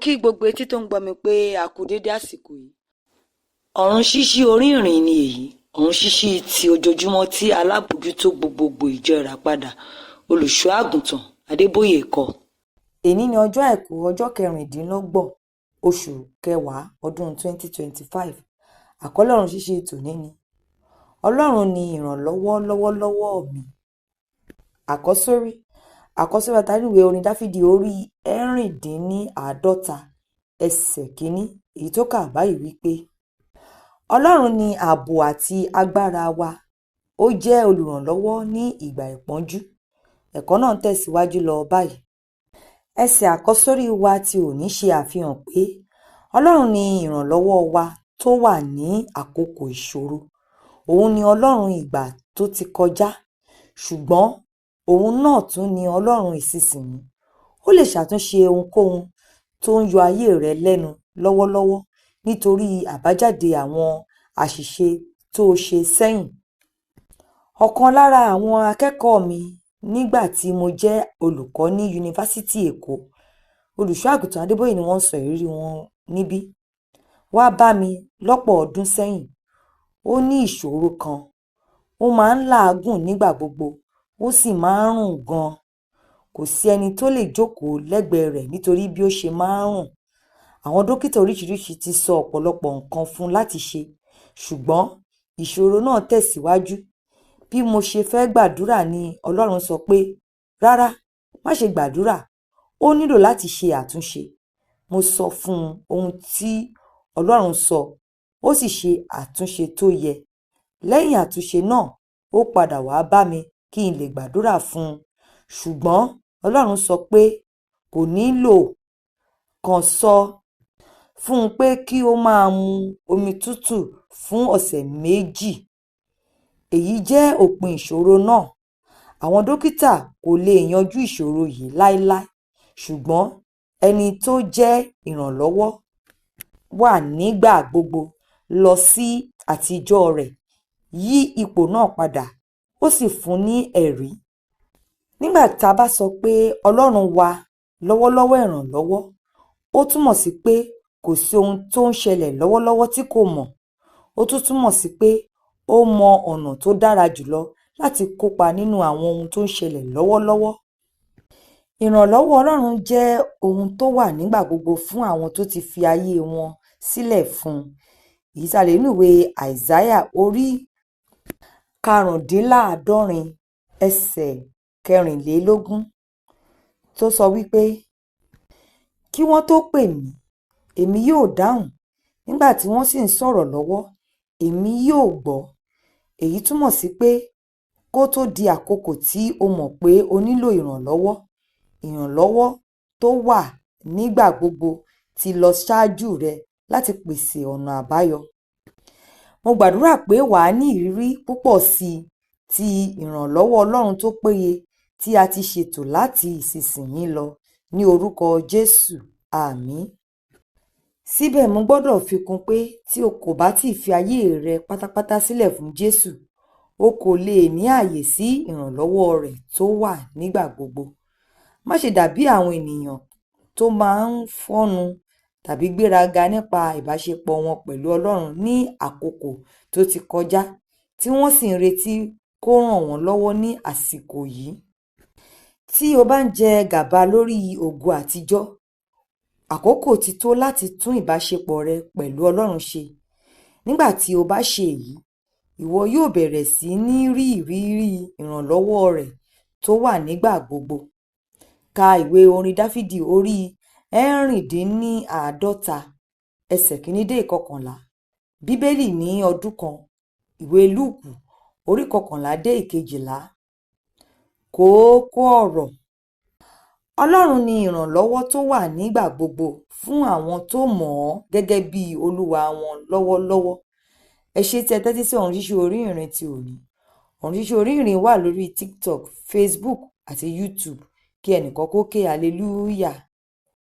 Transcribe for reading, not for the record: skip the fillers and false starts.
kí gbogbo etí tó ń gbọ́ mi pé a kú dédé àsìkò yìí. Ọ̀run ṣíṣí orí ìrìn ni èyí, ọ̀run ṣíṣí ti ojoojúmọ́ tí alábòójútó gbogbogbò ìjọ Ìràpadà olùṣọ́ àgùntàn Adébóyè kọ. Èní ni ọjọ́ àìkú ọjọ́ 26 oṣù kẹwàá ọdún 2025. Àkọ́lé ọ̀run ṣíṣí tòní ni Ọlọ́run ni ìrànlọ́wọ́ lọ́wọ́lọ́wọ́ mi. Àkọ́sórí àtàríwé orin Dáfídì orí 50 ẹsẹ̀ kínní, èyí tó kà báyìí wípé Ọlọ́run ni ààbò àti agbára wa, ó jẹ́ olùrànlọ́wọ́ ní ìgbà ìpọ́njú. Ẹ̀kọ́ náà tẹ̀síwájú lọ báyìí. Ẹsẹ̀ àkọ́sórí wa ti òní ṣe àfihàn pé Ọlọ́run ni ìrànlọ́wọ́ wa tó wà ní àkókò ìṣòro. Òun ni Ọlọ́run ìgbà tó ti kọjá, ṣùgbọ́n òun náà tún ni Ọlọ́run ìsinsìnyí. Ó lè ṣàtúnṣe ohunkóhun tó ń yọ ayé rẹ lẹ́nu lọ́wọ́lọ́wọ́ nítorí àbájáde àwọn àṣìṣe tó ṣe sẹ́yìn. Ọ̀kan lára àwọn akẹ́kọ̀ọ́ mi nígbà tí mo jẹ́ olùkọ́ ní Yunifásítì Èkó, olùṣọ́ àgùntàn Adébóyè ni wọ́n sọ ìrírí wọn níbí. Wá bá mi lọ́pọ̀ ọdún sẹ́yìn. Ó ní ìṣòro kan. Ó máa ń làágùn nígbà gbogbo, ó sì máa ń rùn gan-an. Kò sí ẹni tó lè jókòó lẹ́gbẹ̀ẹ́ rẹ̀ nítorí bí ó ṣe máa ń rùn. Àwọn dókítà oríṣiríṣi ti sọ ọ̀pọ̀lọpọ̀ nǹkan fún un láti ṣe, ṣùgbọ́n ìṣòro náà tẹ̀síwájú. Bí mo ṣe fẹ́ gbàdúrà ni Ọlọ́run sọ pé, rárá, má ṣe gbàdúrà, ó nílò láti ṣe àtúnṣe. Mo sọ fún un ohun tí Ọlọ́run sọ, ó sì ṣe àtúnṣe tó yẹ. Lẹ́yìn àtúnṣe náà, ó padà wá bá mi kí n lè gbàdúrà fún un. Ṣùgbọ́n Ọlọ́run sọ pé kò nílò, kàn sọ fún un pé kí ó máa mu omi tútù fún ọ̀sẹ̀ 2. Èyí jẹ́ òpin ìṣòro náà. Àwọn dókítà kò lè yanjú ìṣòro yìí láéláé, ṣùgbọ́n ẹni tó jẹ́ ìrànlọ́wọ́ wà nígbà gbogbo. Lọ sí àtijọ́ rẹ̀, yí ipò náà padà, ó sì fún ní ẹ̀rí. Nígbà tá a bá sọ pé Ọlọ́run wà lọ́wọ́lọ́wọ́ ìrànlọ́wọ́, ó túmọ̀ sí pé kò sí ohun tó ń ṣẹlẹ̀ lọ́wọ́lọ́wọ́ tí kò mọ̀. Ó tún túmọ̀ sí pé ó mọ ọ̀nà tó dára jùlọ láti kópa nínú àwọn ohun tó ń ṣẹlẹ̀ lọ́wọ́lọ́wọ́. Ìrànlọ́wọ́ Ọlọ́run jẹ́ ohun tó wà nígbà gbogbo fún àwọn tó ti fi ayé wọn sílẹ̀ fún un. Èyí tá a lè nínú ìwé Àìsáyà orí 75 ẹsẹ̀ 24 tó sọ wípé kí wọ́n tó pè mí, èmi yóò dáhùn. Nígbà tí wọ́n sì ń sọ̀rọ̀ lọ́wọ́, èmi yóò gbọ́. Èyí túmọ̀ sí pé kó tó di àkókò tí o mọ̀ pé o nílò ìrànlọ́wọ́, ìrànlọ́wọ́ tó wà nígbà gbogbo ti lọ ṣáájú rẹ láti pèsè ọ̀nà àbáyọ. Mo gbàdúrà pé wàá ní ìrírí púpọ̀ sí i ti ìrànlọ́wọ́ Ọlọ́run tó péye tí a ti ṣètò láti ìsinsìnyí lọ ní orúkọ Jésù. Àmín. Síbẹ̀ mo gbọ́dọ̀ fi kún pé tí o kò bá tíì fi ayé rẹ pátápátá sílẹ̀ fún Jésù, o kò lè ní ààyè sí ìrànlọ́wọ́ rẹ̀ tó wà nígbà gbogbo. Má ṣe dàbí àwọn ènìyàn tó máa ń fọ́nu tàbí gbéraga nípa ìbáṣepọ̀ wọn pẹ̀lú Ọlọ́run ní àkókò tó ti kọjá, tí wọ́n sì ń retí kó ràn wọ́n lọ́wọ́ ní àsìkò yìí. Tí o bá ń jẹ gàba lórí ògo àtijọ́, àkókò ti tó láti tún ìbáṣepọ̀ rẹ pẹ̀lú Ọlọ́run ṣe. Nígbà tí o bá ṣe èyí, ìwọ yóò bẹ̀rẹ̀ sí ní rí ìrírí ìrànlọ́wọ́ rẹ̀ tó wà nígbà gbogbo. Ka ìwé orin Dáfídì orí 50 ẹsẹ̀ 1 dé 11. Bíbélì ní ọdún kan. Ìwé Lúùkù orí 11 dé 12. Kókó ọ̀rọ̀: Ọlọ́run ni ìrànlọ́wọ́ tó wà nígbà gbogbo fún àwọn tó mọ̀ ọ́ gẹ́gẹ́ bí Olúwa wọn lọ́wọ́lọ́wọ́. Ẹ ṣé tí ẹ tẹ́tí sí ọ̀run ṣíṣí orí ìrìn ti òní. Ọ̀run ṣíṣí orí ìrìn wà lórí TikTok, Facebook àti YouTube. Kí ẹnìkan kó ké hallelujah.